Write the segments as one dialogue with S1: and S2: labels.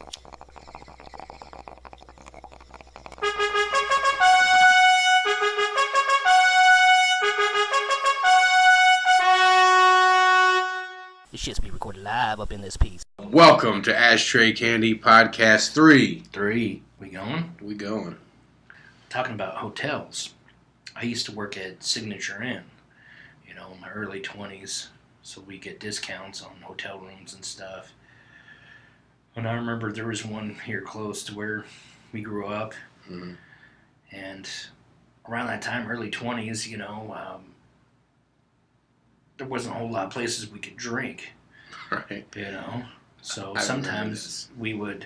S1: This shit's be recorded live up in this piece.
S2: Welcome to Ashtray Candy Podcast 3.
S3: We going?
S2: We going.
S3: Talking about hotels. I used to work at Signature Inn, in my early 20s, so we get discounts on hotel rooms and stuff. And I remember there was one here close to where we grew up, and around that time, early 20s, there wasn't a whole lot of places we could drink.
S2: Right.
S3: So sometimes we would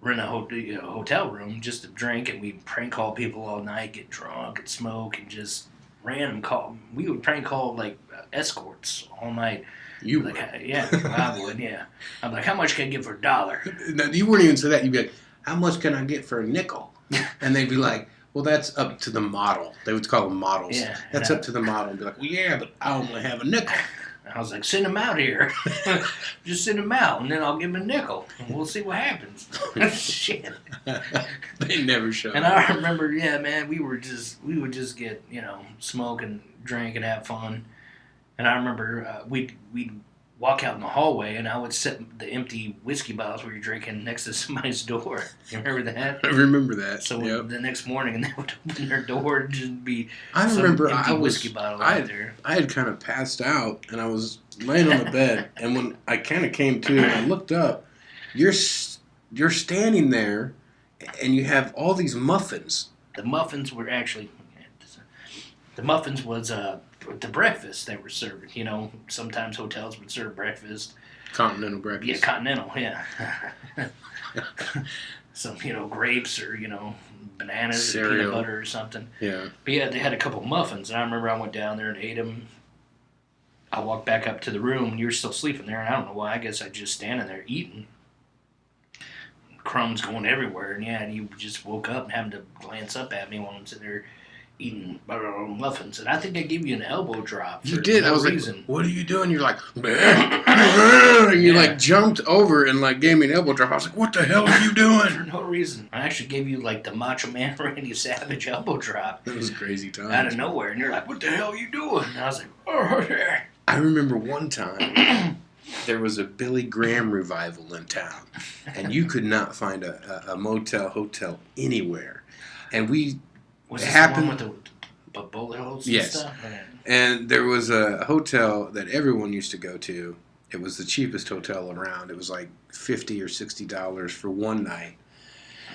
S3: rent a hotel room just to drink, and we'd prank call people all night, get drunk and smoke, and just random call. We would prank call like escorts all night.
S2: You
S3: like,
S2: would?
S3: Yeah, I would, yeah. I'm like, how much can I get for $1?
S2: No, you wouldn't even say that. You'd be like, how much can I get for a nickel? And they'd be like, well, that's up to the model. They would call them models.
S3: Yeah,
S2: that's up to the model. And be like, well, yeah, but I only have a nickel.
S3: I was like, send him out here. Just send him out, and then I'll give him a nickel, and we'll see what happens. Shit.
S2: They never show.
S3: And I remember, we would just get, smoke and drink and have fun. And I remember we'd walk out in the hallway, and I would set the empty whiskey bottles we were drinking next to somebody's door. You remember that?
S2: I remember that.
S3: So the next morning, and they would open their door and just be whiskey bottle out there.
S2: I had kind of passed out, and I was laying on the bed, and when I kind of came to and I looked up, you're standing there, and you have all these muffins.
S3: The muffins were actually... The muffins was... the breakfast they were serving. Sometimes hotels would serve breakfast.
S2: Continental breakfast.
S3: Yeah, continental, yeah. Some, grapes or, bananas
S2: cereal.
S3: Or peanut butter or something.
S2: Yeah.
S3: But yeah, they had a couple muffins, and I remember I went down there and ate them. I walked back up to the room, and you were still sleeping there, and I don't know why. I guess I just standing there eating. Crumbs going everywhere, and you just woke up and having to glance up at me while I'm sitting there eating muffins, and I think I gave you an elbow drop.
S2: You did.
S3: No
S2: I was
S3: reason.
S2: like, "What are you doing?" You're like, and you like jumped over and like gave me an elbow drop. I was like, "What the hell are you doing?"
S3: For no reason. I actually gave you like the Macho Man Randy Savage elbow drop.
S2: That was crazy times.
S3: Out of nowhere, and you're like, "What the hell are you doing?" And I was like, "Oh yeah."
S2: I remember one time there was a Billy Graham revival in town, and you could not find a motel, hotel anywhere, and we.
S3: Was
S2: it
S3: this
S2: happened
S3: the one with the bullet holes
S2: yes.
S3: and stuff? Okay.
S2: And there was a hotel that everyone used to go to. It was the cheapest hotel around. It was like $50 or $60 for one night.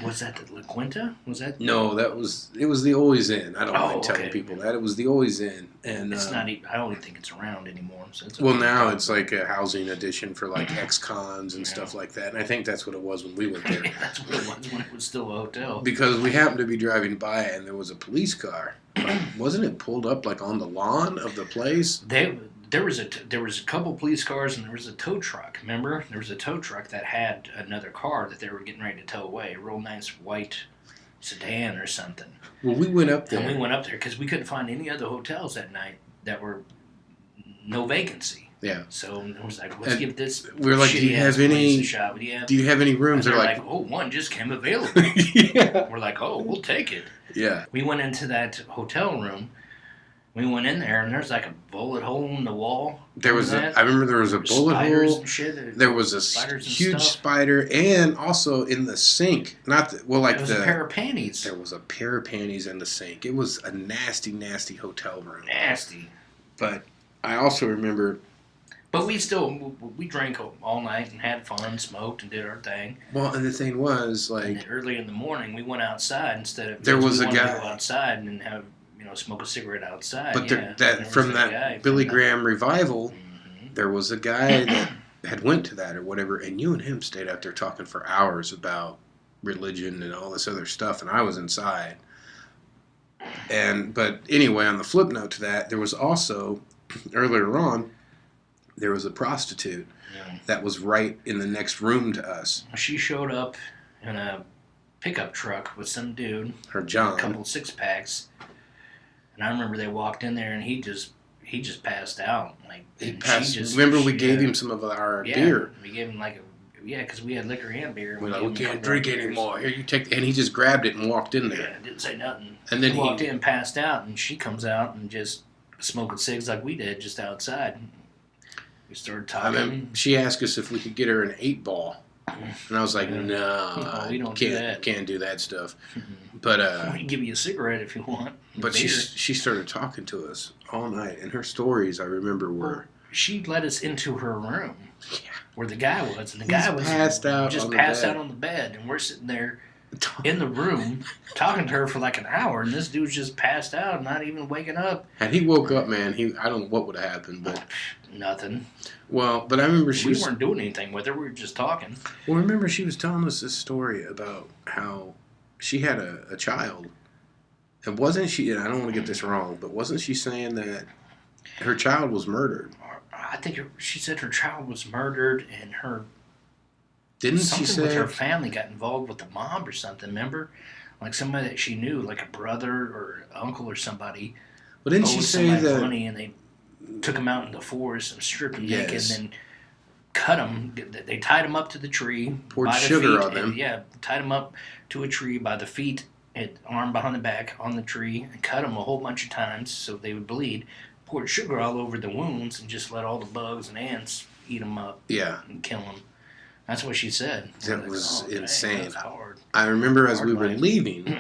S3: Was that the La Quinta? Was that?
S2: No, it was the Always Inn. I don't mind telling
S3: okay.
S2: people that. It was the Always Inn. And
S3: it's not even, I don't even think it's around anymore. So it's
S2: well, now it's like a housing edition for like ex-cons and stuff like that. And I think that's what it was when we went there.
S3: Yeah, that's what it was when it was still a hotel.
S2: Because we happened to be driving by and there was a police car. Wasn't it pulled up like on the lawn of the place?
S3: There was a couple police cars, and there was a tow truck. Remember, there was a tow truck that had another car that they were getting ready to tow away. A real nice white sedan or something.
S2: Well, we went up there.
S3: And we went up there because we couldn't find any other hotels that night that were no vacancy.
S2: Yeah.
S3: So it was like, let's give this.
S2: We were like, do you have any?
S3: Shot.
S2: Do you have any rooms?
S3: They're like, oh, one just came available.
S2: Yeah.
S3: We're like, oh, we'll take it.
S2: Yeah.
S3: We went into that hotel room. We went in there, and there's like a bullet hole in the wall.
S2: I remember there was a bullet hole.
S3: And shit.
S2: There was a huge spider, and also in the sink. There was
S3: a pair of panties.
S2: There was a pair of panties in the sink. It was a nasty, nasty hotel room.
S3: Nasty.
S2: But I also remember.
S3: But we drank all night and had fun, smoked and did our thing.
S2: Well, and the thing was like.
S3: And then early in the morning, we went outside instead of.
S2: There was a guy.
S3: To go outside and have. Smoke a cigarette outside.
S2: But that Billy Graham revival, there was a guy that had went to that or whatever, and you and him stayed out there talking for hours about religion and all this other stuff, and I was inside. But anyway, on the flip note to that, there was also, earlier on, there was a prostitute that was right in the next room to us.
S3: She showed up in a pickup truck with some dude.
S2: Her John.
S3: A couple six-packs. And I remember they walked in there, and he just passed out.
S2: He passed. Remember, we gave him some of our beer.
S3: We gave him Yeah, because we had liquor and beer.
S2: We're like, we can't drink anymore. Here, you take. And he just grabbed it and walked in there.
S3: Yeah, didn't say nothing.
S2: And then
S3: he walked in, passed out, and she comes out and just smoking cigs like we did just outside. We started talking.
S2: I mean, she asked us if we could get her an 8-ball. And I was like, no,
S3: we don't do that.
S2: Can't do that stuff. But
S3: we can give you a cigarette if you want.
S2: But she started talking to us all night, and her stories I remember were
S3: she led us into her room, where the guy was, and the
S2: guy
S3: was
S2: passed out,
S3: out on the bed, and we're sitting there in the room talking to her for like an hour, and this dude's just passed out, not even waking up.
S2: And he woke up, man. I don't know what would have happened, but
S3: nothing.
S2: Well, but I remember
S3: we weren't doing anything with her. We were just talking.
S2: Well, remember she was telling us this story about how she had a child. And wasn't she, and I don't want to get this wrong, but wasn't she saying that her child was murdered?
S3: I think she said her child was murdered, and her
S2: didn't she say
S3: with her family got involved with the mob or something? Remember, like somebody that she knew, like a brother or uncle or somebody.
S2: Well, didn't she say that
S3: money, and they took him out in the forest and stripped him naked, and then cut him. They tied him up to the tree.
S2: Poured
S3: by the
S2: sugar
S3: feet,
S2: on him.
S3: Tied him up to a tree by the feet, and arm behind the back on the tree, and cut him a whole bunch of times so they would bleed. Poured sugar all over the wounds and just let all the bugs and ants eat them up.
S2: Yeah.
S3: And kill them. That's what she said.
S2: That was insane.
S3: That was hard.
S2: I remember as we were leaving,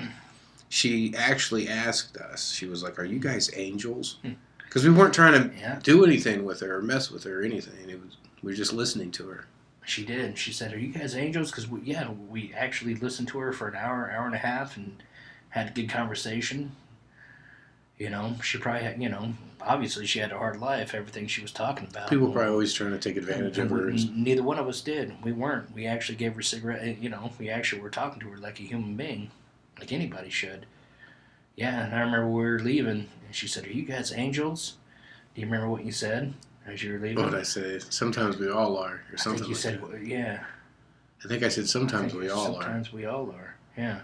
S2: she actually asked us. She was like, "Are you guys angels?" Because we weren't trying to do anything with her or mess with her or anything. We were just listening to her.
S3: She did. She said, "Are you guys angels?" Because we actually listened to her for an hour and a half, and had a good conversation. You know, she probably had, obviously she had a hard life, everything she was talking about.
S2: People were probably always trying to take advantage of her.
S3: Neither one of us did. We weren't. We actually gave her a cigarette. We actually were talking to her like a human being, like anybody should. Yeah, and I remember we were leaving, and she said, "Are you guys angels?" Do you remember what you said as you were leaving?
S2: What did I say? Sometimes we all are, or something
S3: you said,
S2: that.
S3: Yeah.
S2: I think I said sometimes we all are.
S3: Sometimes we all are, yeah.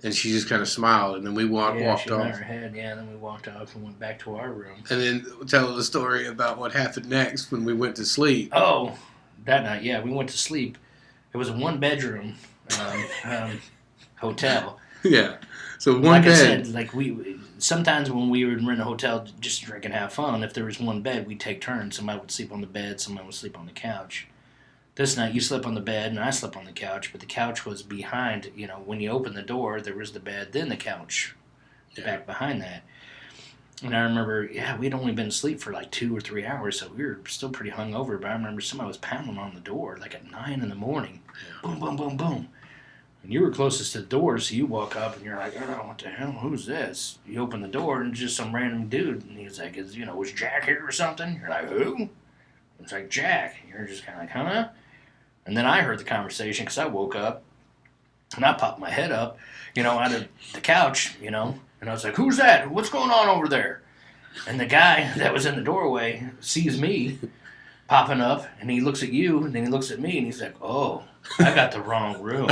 S2: And she just kind of smiled, and then we walked
S3: she
S2: off.
S3: her head, and then we walked off and went back to our room.
S2: And then tell the story about what happened next when we went to sleep.
S3: Oh, that night, we went to sleep. It was a one-bedroom hotel.
S2: Yeah, so one
S3: like
S2: bed.
S3: I said, like we sometimes when we would rent a hotel just to drink and have fun, if there was one bed, we'd take turns. Somebody would sleep on the bed, somebody would sleep on the couch. This night, you slept on the bed, and I slept on the couch, but the couch was behind, when you opened the door, there was the bed, then the couch back behind that. And I remember, we'd only been asleep for like 2 or 3 hours, so we were still pretty hungover, but I remember somebody was pounding on the door, like at 9 in the morning. Yeah. Boom, boom, boom, boom. And you were closest to the door, so you walk up, and you're like, oh, what the hell, who's this? You open the door, and it's just some random dude, and he's like, was Jack here or something? You're like, who? It's like, Jack. You're just kind of like, huh? And then I heard the conversation because I woke up and I popped my head up, out of the couch, and I was like, who's that? What's going on over there? And the guy that was in the doorway sees me popping up, and he looks at you, and then he looks at me, and he's like, oh, I got the wrong room.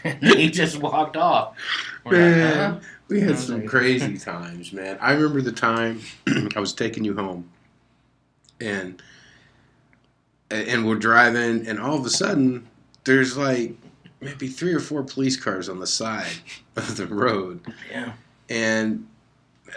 S3: And he just walked off.
S2: Man, we had some crazy times, man. I remember the time I was taking you home, and we're driving, and all of a sudden, there's like maybe 3 or 4 police cars on the side of the road.
S3: Yeah.
S2: And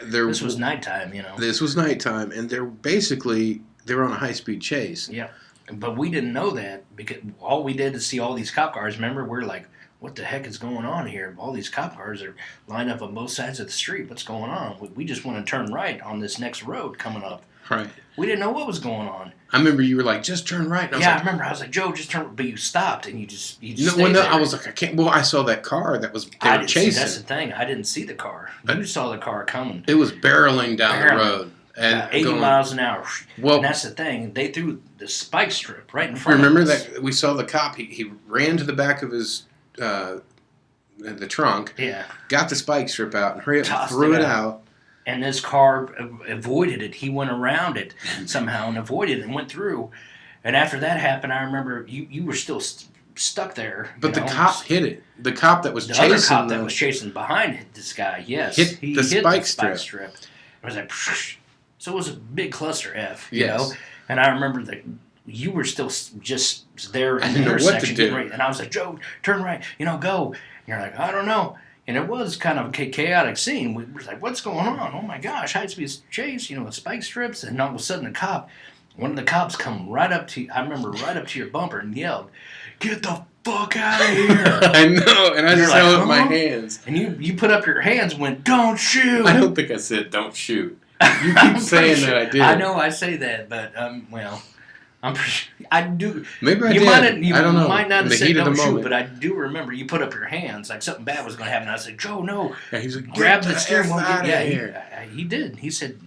S2: this
S3: was nighttime,
S2: This was nighttime, and they were on a high-speed chase.
S3: Yeah. But we didn't know that, because all we did is see all these cop cars. Remember, we're like, what the heck is going on here? All these cop cars are lined up on both sides of the street. What's going on? We just want to turn right on this next road coming up.
S2: Right.
S3: We didn't know what was going on.
S2: I remember you were like, just turn right. And
S3: I remember. I was like, Joe, just turn. But you stopped, and you just stayed there.
S2: I was like, I can't. Well, I saw that car that was they were chasing.
S3: See, that's the thing. I didn't see the car. You saw the car coming.
S2: It was barreling down the road. And
S3: 80 miles an hour.
S2: Well,
S3: and that's the thing. They threw the spike strip right in front
S2: of us.
S3: Remember
S2: that? We saw the cop. He ran to the back of his the trunk.
S3: Yeah.
S2: Got the spike strip out and hurried up and threw it out.
S3: And this car avoided it. He went around it somehow and avoided it and went through. And after that happened, I remember you were still stuck there.
S2: But the cop hit it. The cop that was chasing.
S3: The other cop that was chasing behind this guy, yes.
S2: Hit the spike
S3: strip. It was like, so it was a big cluster F, you know. And I remember you were still just there
S2: I
S3: in
S2: didn't
S3: the
S2: know what to
S3: intersection.
S2: do.
S3: Right, and I was like, Joe, turn right, go. And you're like, I don't know. And it was kind of a chaotic scene. We were like, what's going on? Oh my gosh, high-speed chase, with spike strips. And all of a sudden one of the cops come right up to you, I remember right up to your bumper and yelled, get the fuck out of here.
S2: I know, and I just held up my hands.
S3: And you put up your hands and went, don't shoot.
S2: I don't think I said don't shoot. You keep saying that I did.
S3: I know I say that, but, well... I'm pretty sure, I do.
S2: Maybe I
S3: did. I don't know. Might not have said don't shoot, but I do remember you put up your hands like something bad was going to happen. I said, Joe, no.
S2: Yeah, he was like,
S3: grab the steering wheel.
S2: Yeah,
S3: he did. He said,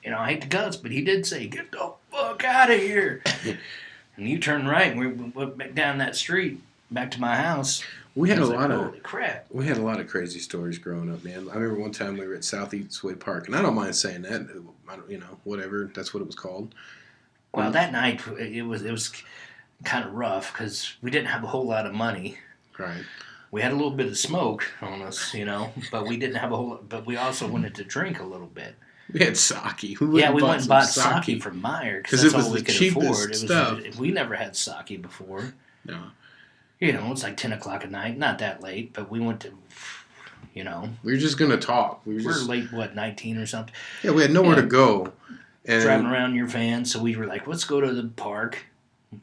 S3: I hate the guts, but he did say, get the fuck out of here. And you turned right, and we went back down that street, back to my house.
S2: We had
S3: holy crap.
S2: We had a lot of crazy stories growing up, man. I remember one time we were at South Eastwood Park, and I don't mind saying that. Whatever. That's what it was called.
S3: Well, that night it was kind of rough because we didn't have a whole lot of money.
S2: Right.
S3: We had a little bit of smoke on us, but we didn't have a whole. But we also wanted to drink a little bit.
S2: We had sake. We
S3: went and bought sake from Meyer because that's all we could afford. We never had sake before.
S2: No.
S3: It's like 10 o'clock at night. Not that late, but we went to. We
S2: were just gonna talk. We were
S3: late. 19 or something.
S2: Yeah, we had nowhere to go. And
S3: driving around in your van, so we were like, let's go to the park,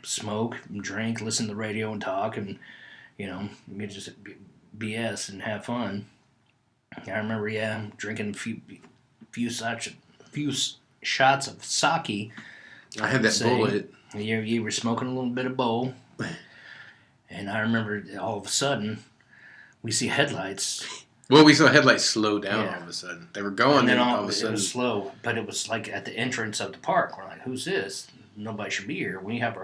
S3: smoke, and drink, listen to the radio and talk, and, we just BS and have fun. I remember, drinking a few shots of sake.
S2: I had that bullet.
S3: You were smoking a little bit of bowl, and I remember all of a sudden, we see headlights.
S2: Well, we saw headlights slow down all of a sudden. They were going, and then all of a sudden...
S3: It was slow, but it was like at the entrance of the park. We're like, who's this? Nobody should be here. We have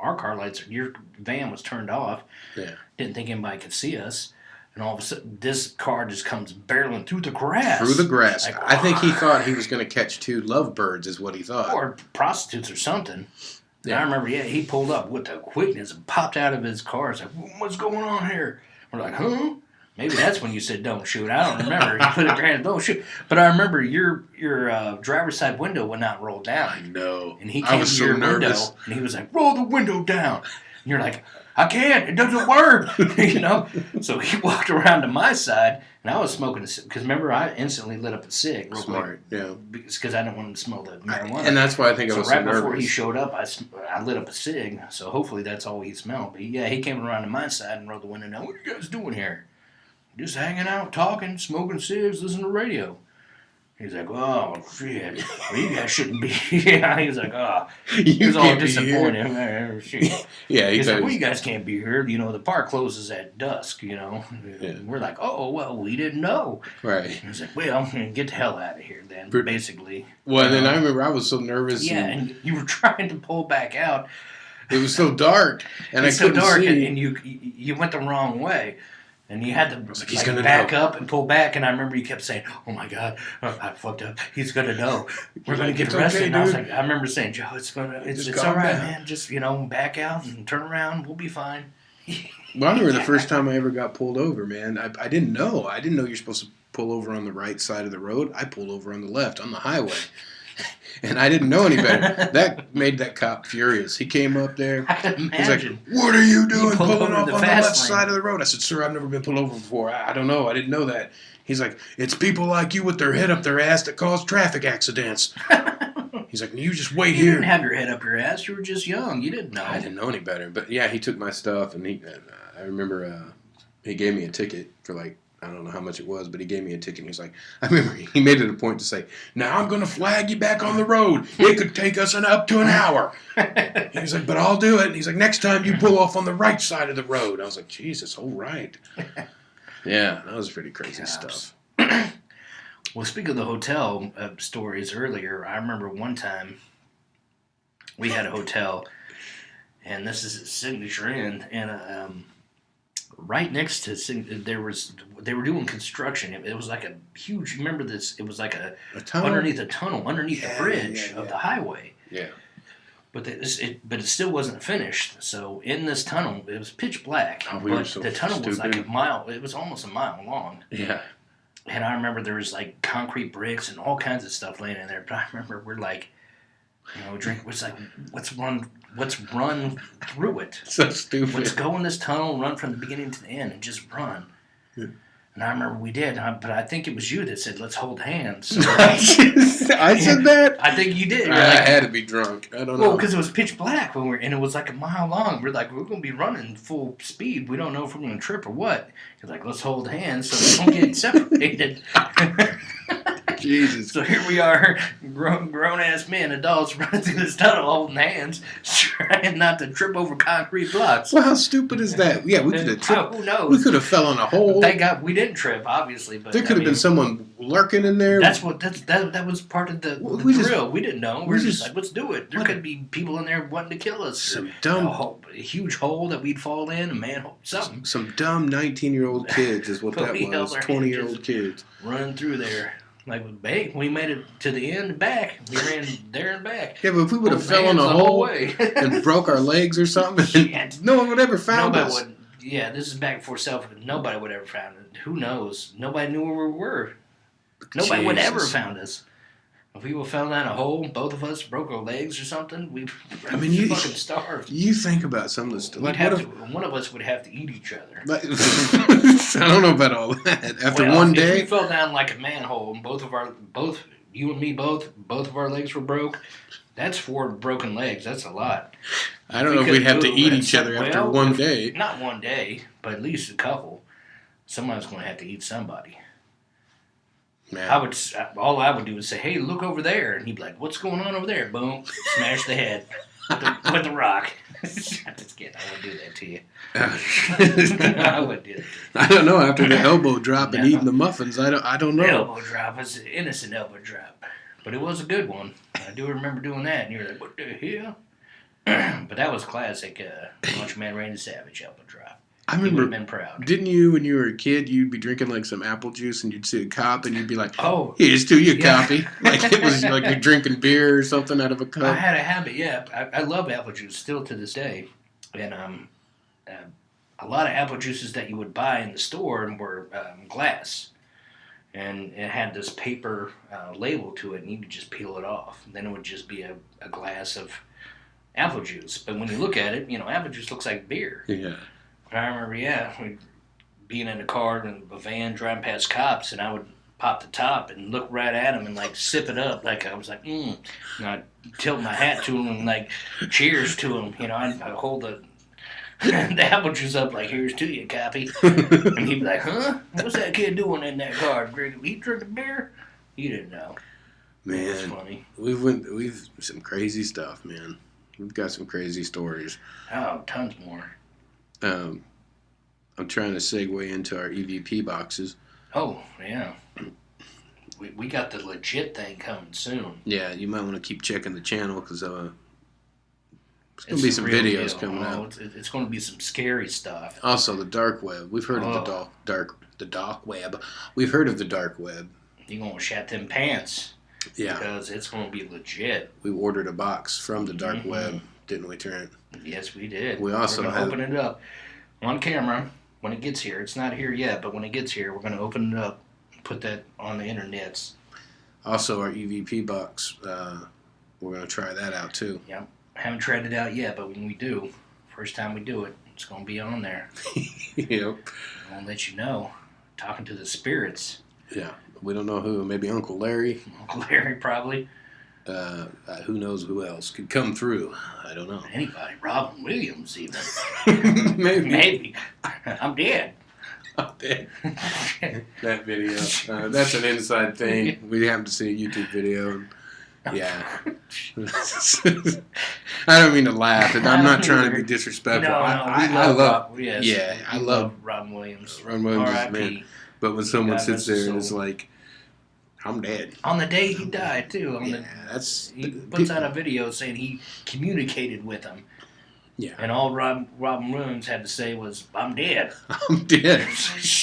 S3: our car lights. Your van was turned off.
S2: Yeah.
S3: Didn't think anybody could see us. And all of a sudden, this car just comes barreling through the grass.
S2: Through the grass. Like, I think he thought he was going to catch two lovebirds is what he thought.
S3: Or prostitutes or something. Yeah. And I remember, he pulled up with the quickness and popped out of his car. It's like, what's going on here? We're like, huh? Maybe that's when you said don't shoot. I don't remember. You put it your hand, don't shoot. But I remember your driver's side window would not roll down.
S2: I know.
S3: And he came to your window and he was like, roll the window down. And you're like, I can't. It doesn't work. So he walked around to my side and I was smoking because remember I instantly lit up a cig. Real
S2: Smart.
S3: quick,
S2: yeah.
S3: Because I didn't want him to smell the marijuana.
S2: And that's why I think I was so
S3: right
S2: nervous.
S3: before he showed up, I lit up a cig. So hopefully that's all he smelled. But he came around to my side and rolled the window down. What are you guys doing here? Just hanging out, talking, smoking cigs, listening to radio. He's like, oh, shit. Well, you guys shouldn't be. Yeah, he was like, oh. He was all disappointed.
S2: Yeah,
S3: he's like, well, you guys can't be here. The park closes at dusk, Yeah. We're like, oh, well, we didn't know.
S2: Right.
S3: He's like, well, get the hell out of here then, basically.
S2: Well, then I remember I was so nervous.
S3: Yeah, and you were trying to pull back out.
S2: It was so dark. And
S3: it's
S2: I couldn't
S3: so dark,
S2: see.
S3: And you went the wrong way. And you had to
S2: he's gonna
S3: back up and pull back, and I remember you kept saying, "Oh my God, I fucked up. He's gonna know. We're gonna get arrested."
S2: Okay,
S3: and I was like, I remember saying, "Joe, it's all right,
S2: down.
S3: man. Just back out and turn around. We'll be fine."
S2: Well, I remember the first time I ever got pulled over, man. I didn't know. I didn't know you're supposed to pull over on the right side of the road. I pulled over on the left on the highway. And I didn't know any better. That made that cop furious. He came up there.
S3: I can imagine.
S2: He's like, what are you doing pulling off on the left
S3: lane.
S2: side of the road? I said, sir, I've never been pulled over before. I don't know. I didn't know that. He's like, it's people like you with their head up their ass that cause traffic accidents. He's like, you just wait here.
S3: You didn't have your head up your ass. You were just young. You didn't know.
S2: I didn't know any better. But, yeah, he took my stuff. And I remember he gave me a ticket for I don't know how much it was, but he gave me a ticket. And he's like, I remember he made it a point to say, now I'm going to flag you back on the road. It could take us up to an hour. He's like, but I'll do it. And he's like, next time you pull off on the right side of the road. I was like, Jesus, all right. Yeah, that was pretty crazy stuff.
S3: Well, speaking of the hotel stories earlier, I remember one time we had a hotel, and this is Signature Inn, and right next to they were doing construction. It was like a huge. Remember this? It was like a tunnel? Underneath a tunnel, underneath the bridge of the highway.
S2: Yeah.
S3: But it still wasn't finished. So in this tunnel, it was pitch black.
S2: Oh,
S3: but the tunnel was like a mile. It was almost a mile long.
S2: Yeah.
S3: And I remember there was concrete bricks and all kinds of stuff laying in there. But I remember we're like, drink. It's like, let's run let's run through it.
S2: So stupid.
S3: Let's go in this tunnel, run from the beginning to the end, and just run. Yeah. And I remember we did, but I think it was you that said, let's hold hands. So
S2: I said that?
S3: I think you did.
S2: I had to be drunk. I don't know.
S3: Well, because it was pitch black and it was like a mile long. We're like, we're going to be running full speed. We don't know if we're going to trip or what. He's like, let's hold hands so we don't get separated.
S2: Jesus.
S3: So here we are, grown-ass men, adults, running through this tunnel holding hands, trying not to trip over concrete blocks.
S2: Well, how stupid is that? Yeah, we could have tripped.
S3: Who knows?
S2: We could have fell on a hole.
S3: We didn't trip, obviously, but
S2: there could have been someone lurking in there.
S3: That was part of the thrill. We didn't know. We were just like, let's do it. There could be people in there wanting to kill us.
S2: Some
S3: a huge hole that we'd fall in, a manhole, something.
S2: Some dumb 19-year-old kids is what that was. 20-year-old kids
S3: running through there. Like, hey, we made it to the end and back. We ran there and back.
S2: Yeah, but if we would have fell in a hole and broke our legs or something, no one would ever found us.
S3: Yeah, this is back before cell phone. Nobody would ever found it. Who knows? Nobody knew where we were. Nobody would ever found us. If we would have fell down a hole, both of us broke our legs or something, we'd fucking starved.
S2: You think about some of this stuff. Like,
S3: one of us would have to eat each other.
S2: Like, I don't know about all that. After one day,
S3: if we fell down like a manhole and both you and me both of our legs were broke, that's 4 broken legs. That's a lot.
S2: I don't know if we'd have to eat each other after one day.
S3: Not one day, but at least a couple. Somebody's going to have to eat somebody. Man. All I would do is say, "Hey, look over there," and he'd be like, "What's going on over there?" Boom, smash the head with the rock. Just kidding. I wouldn't do that to you. I wouldn't do that.
S2: I don't know. After the elbow drop and eating the muffins, I don't know.
S3: The elbow drop was an innocent elbow drop, but it was a good one. I do remember doing that, and you're like, "What the hell?" But that was classic. Lunch Man Randy Savage elbow drop.
S2: I remember.
S3: He would have been proud.
S2: Didn't you, when you were a kid, you'd be drinking like some apple juice and you'd see a cop and you'd be like,
S3: "Oh,
S2: here's to you, copy." Like it was like you're drinking beer or something out of a cup.
S3: I had a habit, yeah. I love apple juice still to this day. And a lot of apple juices that you would buy in the store were glass. And it had this paper label to it, and you could just peel it off. And then it would just be a glass of apple juice. But when you look at it, apple juice looks like beer.
S2: Yeah.
S3: I remember, being in a car in a van driving past cops, and I would pop the top and look right at them and like sip it up, like I was like, and I'd tilt my hat to them and like cheers to them. I'd hold the apple juice up like, "Here's to you, copy," and he'd be like, "Huh? What's that kid doing in that car? He drinking beer?" You didn't know.
S2: Man,
S3: that's funny.
S2: We've some crazy stuff, man. We've got some crazy stories.
S3: Oh, tons more.
S2: I'm trying to segue into our EVP boxes.
S3: Oh, yeah. We got the legit thing coming soon.
S2: Yeah, you might want to keep checking the channel because there's going to be some videos coming out.
S3: It's going to be some scary stuff.
S2: Also, the dark web. We've heard of the dark web. We've heard of the dark web.
S3: You're going to shat them pants.
S2: Yeah.
S3: Because it's going to be legit.
S2: We ordered a box from the dark web, didn't we, Trent?
S3: Yes, we did.
S2: We're going
S3: to open it up on camera when it gets here. It's not here yet, but when it gets here, we're going to open it up and put that on the internets.
S2: Also, our EVP box, we're going to try that out, too.
S3: Yep. Haven't tried it out yet, but when we do, first time we do it, it's going to be on there.
S2: Yep.
S3: I'm going to let you know. Talking to the spirits.
S2: Yeah. We don't know who. Maybe Uncle Larry.
S3: Uncle Larry, probably.
S2: Who knows who else could come through? I don't know.
S3: Anybody. Robin Williams, even.
S2: Maybe.
S3: I'm dead.
S2: I'm dead. That video. That's an inside thing. We have to see a YouTube video. Yeah. I don't mean to laugh. I'm not trying to be disrespectful.
S3: No,
S2: I love.
S3: Yes,
S2: I love
S3: Robin Williams.
S2: Robin Williams is man. But when someone sits there and is like, "I'm dead."
S3: On the day he died, too. He puts out a video saying he communicated with him.
S2: Yeah.
S3: And all Robin Williams had to say was, "I'm dead."
S2: I'm dead.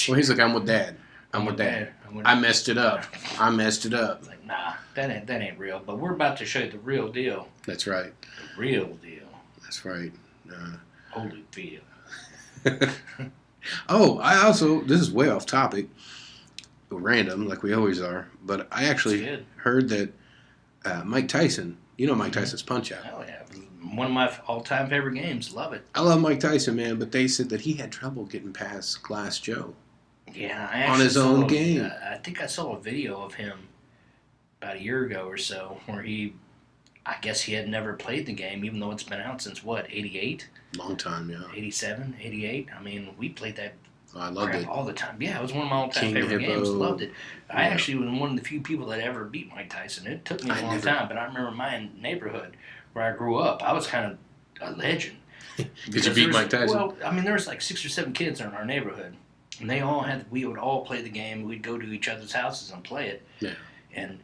S2: Well, he's like, "I'm with Dad. I'm with Dad. I messed it up. I messed it up."
S3: Like, nah, that ain't real. But we're about to show you the real deal.
S2: That's right.
S3: The real deal.
S2: That's right.
S3: Holy deal.
S2: Oh, this is way off topic, random, like we always are, but I actually heard that Mike Tyson, Mike Tyson's Punch-Out.
S3: Oh, yeah. One of my all-time favorite games. Love it.
S2: I love Mike Tyson, man, but they said that he had trouble getting past Glass Joe.
S3: Yeah, I
S2: on his own
S3: saw,
S2: game.
S3: I think I saw a video of him about a year ago or so where I guess he had never played the game, even though it's been out since, what, 88?
S2: Long time, yeah.
S3: 87, 88? I mean, we played that
S2: I loved it.
S3: all the time. Yeah, it was one of my all-time favorite games. Loved it. I actually was one of the few people that ever beat Mike Tyson. It took me a long time, but I remember my neighborhood where I grew up, I was kind of a legend.
S2: Did you beat Mike Tyson?
S3: Well, I mean, there was like 6 or 7 kids in our neighborhood. And we would all play the game. We'd go to each other's houses and play it.
S2: Yeah.
S3: And,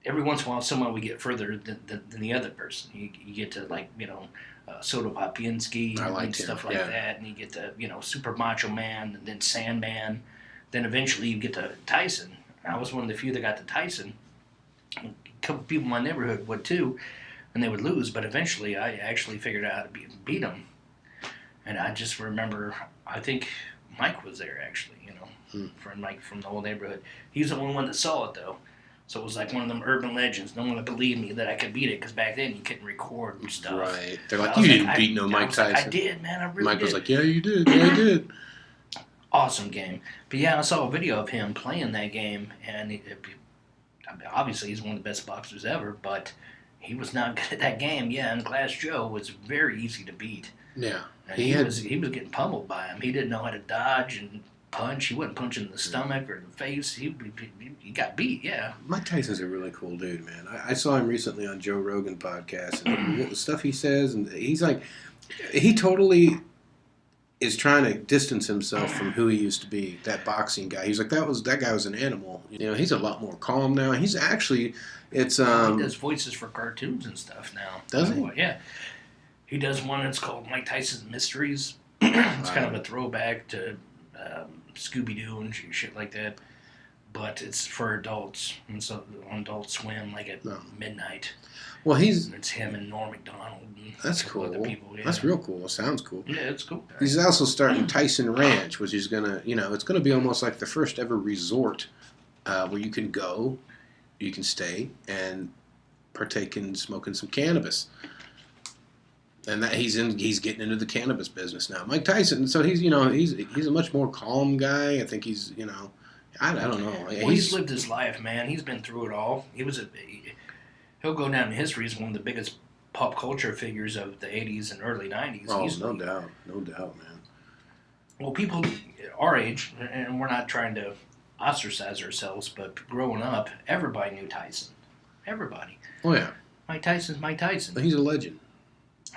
S3: every once in a while, someone would get further than the other person. You get to, Soto Popinski and stuff like that. And you get to, Super Macho Man, and then Sandman. Then eventually you get to Tyson. I was one of the few that got to Tyson. A couple people in my neighborhood would too. And they would lose. But eventually I actually figured out how to beat them. And I just remember, I think Mike was there actually, friend Mike from the whole neighborhood. He was the only one that saw it though. So it was like one of them urban legends. No one would believe me that I could beat it because back then you couldn't record and stuff.
S2: Right. They're like, you didn't beat no Mike Tyson.
S3: I did, man. I really did.
S2: Mike was like, yeah, you did. Yeah, you did.
S3: Awesome game. But yeah, I saw a video of him playing that game, and obviously he's one of the best boxers ever, but he was not good at that game. Yeah, and Glass Joe was very easy to beat.
S2: Yeah.
S3: And he was getting pummeled by him. He didn't know how to dodge and punch. He wasn't punching in the stomach or the face. He got beat, yeah.
S2: Mike Tyson's a really cool dude, man. I saw him recently on Joe Rogan podcast, and the stuff he says, and he's like, he totally is trying to distance himself from who he used to be, that boxing guy. He's like, that guy was an animal. He's a lot more calm now. He's actually,
S3: he does voices for cartoons and stuff now.
S2: Does he?
S3: Yeah. He does one that's called Mike Tyson's Mysteries. It's kind of a throwback to Scooby-Doo and shit like that. But it's for adults. And so on Adult Swim, like at midnight.
S2: Well,
S3: it's him and Norm Macdonald. And
S2: that's cool.
S3: Other people, yeah.
S2: That's real cool. It sounds cool.
S3: Yeah, it's cool.
S2: He's also starting Tyson Ranch, which is gonna, it's gonna be almost like the first ever resort where you can go, you can stay, and partake in smoking some cannabis. And that he's getting into the cannabis business now. Mike Tyson, so he's a much more calm guy. I think he's I don't know.
S3: Well, he's lived his life, man. He's been through it all. He'll go down in history as one of the biggest pop culture figures of the 80s and early 90s.
S2: Oh, no doubt, man.
S3: Well, people our age, and we're not trying to ostracize ourselves, but growing up, everybody knew Tyson. Everybody.
S2: Oh, yeah.
S3: Mike Tyson's Mike Tyson.
S2: He's a legend.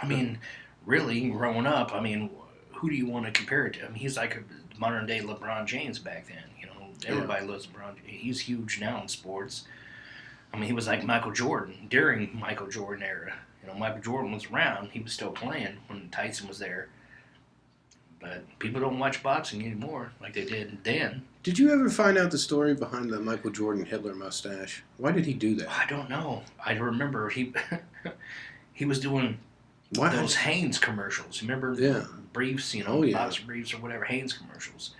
S3: I mean, really, growing up, who do you want to compare it to? He's like a modern-day LeBron James back then. Everybody loves LeBron. He's huge now in sports. He was like Michael Jordan during Michael Jordan era. Michael Jordan was around. He was still playing when Tyson was there. But people don't watch boxing anymore like they did then.
S2: Did you ever find out the story behind the Michael Jordan Hitler mustache? Why did he do that?
S3: I don't know. I remember he was doing those Hanes commercials. Remember?
S2: Yeah.
S3: Briefs, boxer briefs or whatever, Hanes commercials.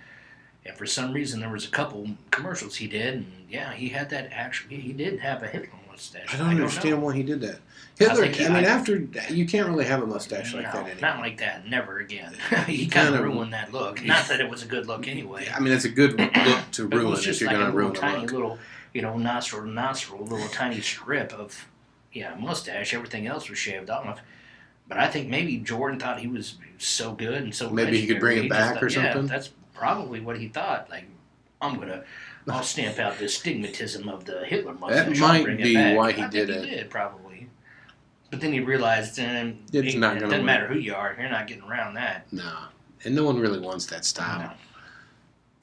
S3: And for some reason, there was a couple commercials he did, and yeah, he had that he did have a Hitler mustache.
S2: I don't understand why he did that. Hitler, after, you can't really have a mustache like that anymore.
S3: Not like that, never again. He kind of ruined that look. Not that it was a good look anyway.
S2: It's a good look to ruin if you're going to ruin
S3: a little, nostril to nostril, little tiny strip of, mustache. Everything else was shaved off. But I think maybe Jordan thought he was so good and so
S2: maybe he could bring it back or something?
S3: Yeah, that's probably what he thought. Like, I'll stamp out the stigmatism of the Hitler mustache.
S2: That might be why he did it.
S3: He did, probably. But then he realized it
S2: doesn't
S3: matter who you are. You're not getting around that.
S2: No. And no one really wants that style.
S3: No.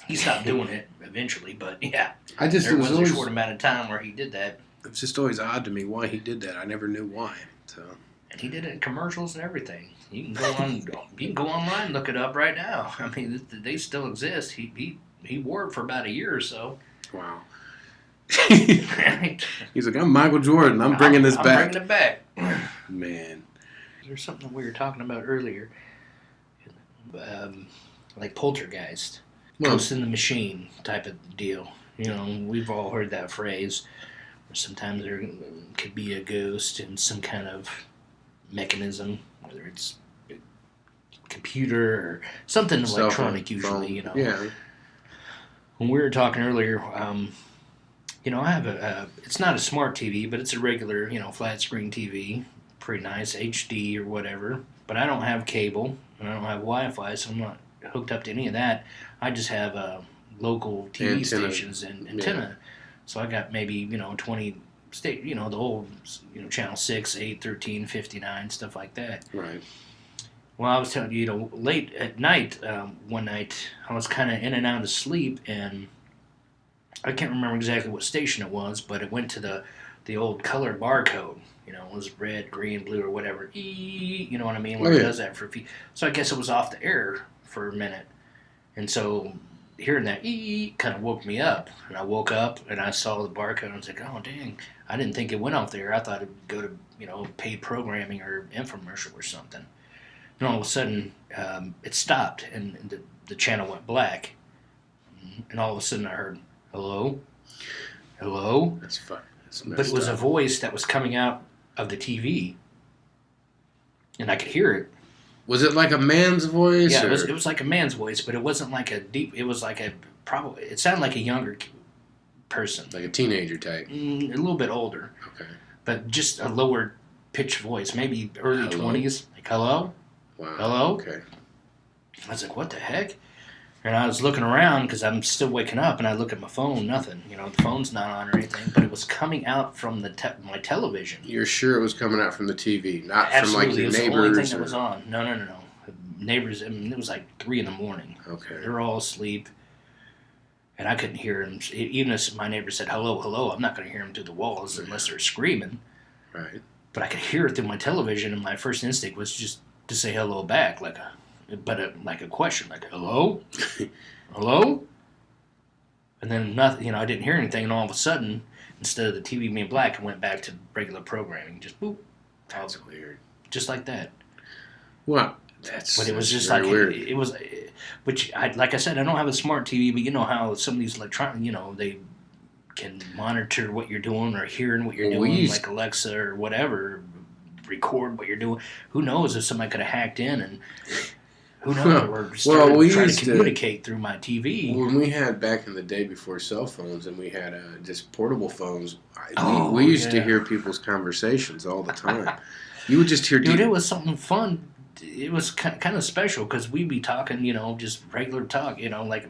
S3: He stopped doing it eventually, but yeah.
S2: There was
S3: a short amount of time where he did that.
S2: It was just always odd to me why he did that. I never knew why. So.
S3: And he did it in commercials and everything. You can go online and look it up right now. They still exist. He wore it for about a year or so.
S2: Wow. He's like, I'm Michael Jordan. I'm bringing this back.
S3: I'm bringing it back.
S2: Man.
S3: There's something we were talking about earlier. Like poltergeist. Ghost in the machine type of deal. We've all heard that phrase. Sometimes there could be a ghost in some kind of mechanism, whether it's a computer or something electronic, usually, you know.
S2: Yeah.
S3: When we were talking earlier, you know, I have it's not a smart TV, but it's a regular, you know, flat screen TV, pretty nice, HD or whatever. But I don't have cable, and I don't have Wi-Fi, so I'm not hooked up to any of that. I just have local TV stations and antenna. Yeah. So I got maybe, you know, 20 you know, the old, you know, channel 6, 8, 13, 59, stuff like that.
S2: Right.
S3: Well, I was telling you, you know, late at night, one night, I was kind of in and out of sleep, and I can't remember exactly what station it was, but it went to the old colored barcode. You know, it was red, green, blue, or whatever. You know what I mean? Where it does that for a few. So I guess it was off the air for a minute. And so hearing that kind of woke me up. And I woke up, and I saw the barcode, and I was like, oh, dang. I didn't think it went off there. I thought it would go to, you know, paid programming or infomercial or something. And all of a sudden, it stopped, and the channel went black. And all of a sudden, I heard, hello? Hello?
S2: That's fun.
S3: But it was a voice that was coming out of the TV. And I could hear it.
S2: Was it like a man's voice?
S3: Yeah, it was like a man's voice, but it wasn't like a deep, it was like it sounded like a younger person.
S2: Like a teenager type?
S3: A little bit older.
S2: Okay.
S3: But just a lower pitched voice, maybe early 20s. Like, hello?
S2: Wow.
S3: Hello?
S2: Okay.
S3: I was like, what the heck? And I was looking around because I'm still waking up, and I look at my phone, nothing. You know, the phone's not on or anything, but it was coming out from my television.
S2: You're sure it was coming out from the TV, not
S3: Absolutely.
S2: from like your neighbors?
S3: It was the only thing that was on. No. Neighbors, I mean, it was like 3 a.m.
S2: Okay.
S3: They were all asleep, and I couldn't hear them. Even if my neighbor said, hello, hello, I'm not going to hear them through the walls unless they're screaming.
S2: Right.
S3: But I could hear it through my television, and my first instinct was just to say hello back, like a question, like, hello? Hello? And then nothing, you know, I didn't hear anything, and all of a sudden, instead of the TV being black, it went back to regular programming. Just boop.
S2: That's weird.
S3: Just like that.
S2: Well,
S3: but it was just
S2: like
S3: weird. It was, which like I said, I don't have a smart TV, but you know how some of these electronic, you know, they can monitor what you're doing or hearing what you're doing, like Alexa or whatever, record what you're doing. Who knows if somebody could have hacked in and who knows, or started trying to communicate through my TV.
S2: When we had back in the day before cell phones and we had just portable phones, we used to hear people's conversations all the time. You would just hear...
S3: Dude, it was something fun. It was kind of special because we'd be talking, you know, just regular talk, you know, like...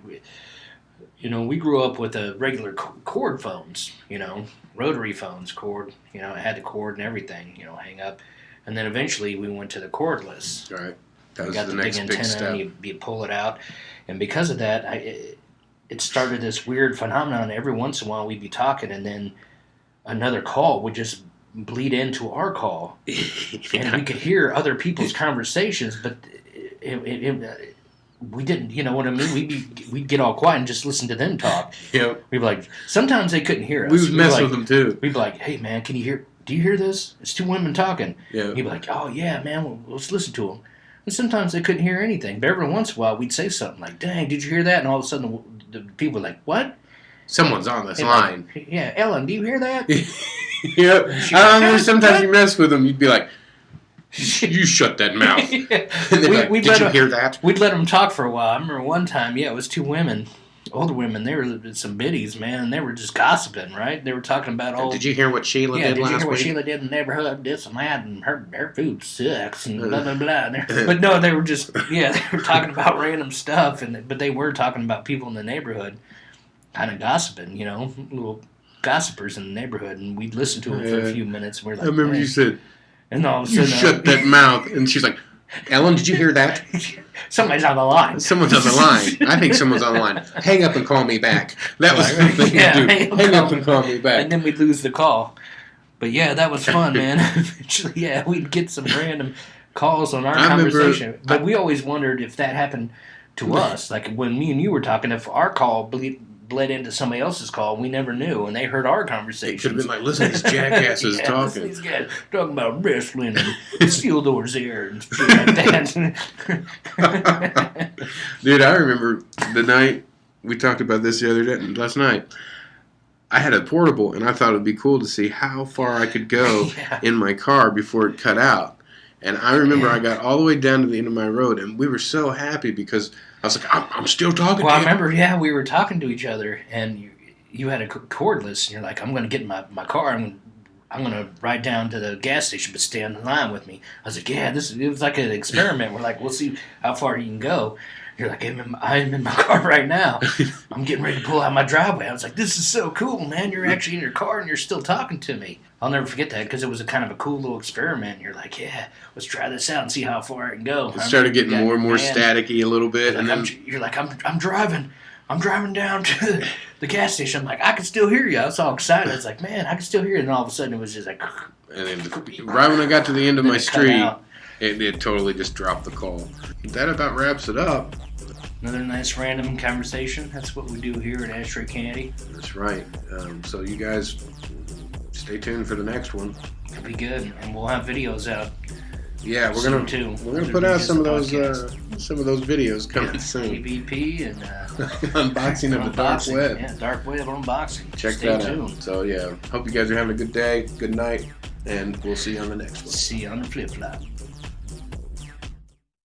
S3: You know, we grew up with the regular cord phones, you know, rotary phones, cord, you know, it had the cord and everything, you know, hang up. And then eventually we went to the cordless.
S2: Right. That was
S3: got
S2: the
S3: the
S2: next
S3: big
S2: big
S3: antenna
S2: step.
S3: and you pull it out. And because of that, it started this weird phenomenon. Every once in a while we'd be talking and then another call would just bleed into our call. And we could hear other people's conversations, but we didn't, you know what I mean? We'd get all quiet and just listen to them talk.
S2: Yep.
S3: We'd be like, sometimes they couldn't hear us.
S2: We would mess with them too.
S3: We'd be like, hey man, do you hear this? It's 2 women talking.
S2: Yeah.
S3: He'd be like, oh yeah, man, well, let's listen to them. And sometimes they couldn't hear anything. But every once in a while, we'd say something like, dang, did you hear that? And all of a sudden, the people were like, what?
S2: Someone's on this line.
S3: Like, yeah, Ellen, do you hear that?
S2: Yep. I remember sometimes you mess with them, you'd be like, you shut that mouth.
S3: Yeah.
S2: And they'd like, did you hear that?
S3: We'd let them talk for a while. I remember one time, it was 2 women, older women. They were some biddies, man, and they were just gossiping, right? They were talking about all...
S2: Did you hear what Sheila did last week?
S3: Did you hear what Sheila did in the neighborhood, this and that, and her food sucks, and blah, blah, blah. But no, they were just, they were talking about random stuff, but they were talking about people in the neighborhood, kind of gossiping, you know, little gossipers in the neighborhood, and we'd listen to them for a few minutes, and we're like...
S2: I remember you said...
S3: And all of a sudden,
S2: you shut that mouth. And she's like, Ellen, did you hear that?
S3: Somebody's on the line.
S2: Someone's on the line. I think someone's on the line. Hang up and call me back. That was the thing to do. Hang up and call me back.
S3: And then we'd lose the call. But yeah, that was fun, man. Eventually, we'd get some random calls on our conversation. But we always wondered if that happened to us. Like when me and you were talking, if our call bled into somebody else's call, we never knew, and they heard our conversations.
S2: It could have been like, listen, these jackasses talking.
S3: These guys talking about wrestling and steel doors here and shit like that.
S2: Dude, I remember the night we talked about this last night. I had a portable, and I thought it would be cool to see how far I could go in my car before it cut out. And I remember I got all the way down to the end of my road, and we were so happy because I was like, I'm still talking to you.
S3: Well, I remember, we were talking to each other, and you had a cordless, and you're like, I'm going to get in my car, I'm going to ride down to the gas station, but stay on the line with me. I was like, yeah, it was like an experiment. We're like, we'll see how far you can go. You're like, I'm in my car right now. I'm getting ready to pull out my driveway. I was like, this is so cool, man. You're actually in your car, and you're still talking to me. I'll never forget that because it was a kind of a cool little experiment. You're like, yeah, let's try this out and see how far I can go.
S2: It started getting more and more staticky a little bit.
S3: You're like, I'm driving down to the gas station. I'm like, I can still hear you. I was all excited. I was like, man, I can still hear you. And all of a sudden it was just like...
S2: And then right when I got to the end of my street, it totally just dropped the call. That about wraps it up.
S3: Another nice random conversation. That's what we do here at Ashtray Candy.
S2: That's right. So you guys stay tuned for the next one.
S3: It'll be good, and we'll have videos out.
S2: Yeah, we're gonna put out some of those videos coming soon.
S3: PvP and
S2: unboxing of the dark web.
S3: Yeah, dark web unboxing.
S2: Check that out. So yeah, hope you guys are having a good day, good night, and we'll see you on the next one.
S3: See you on the flip flop.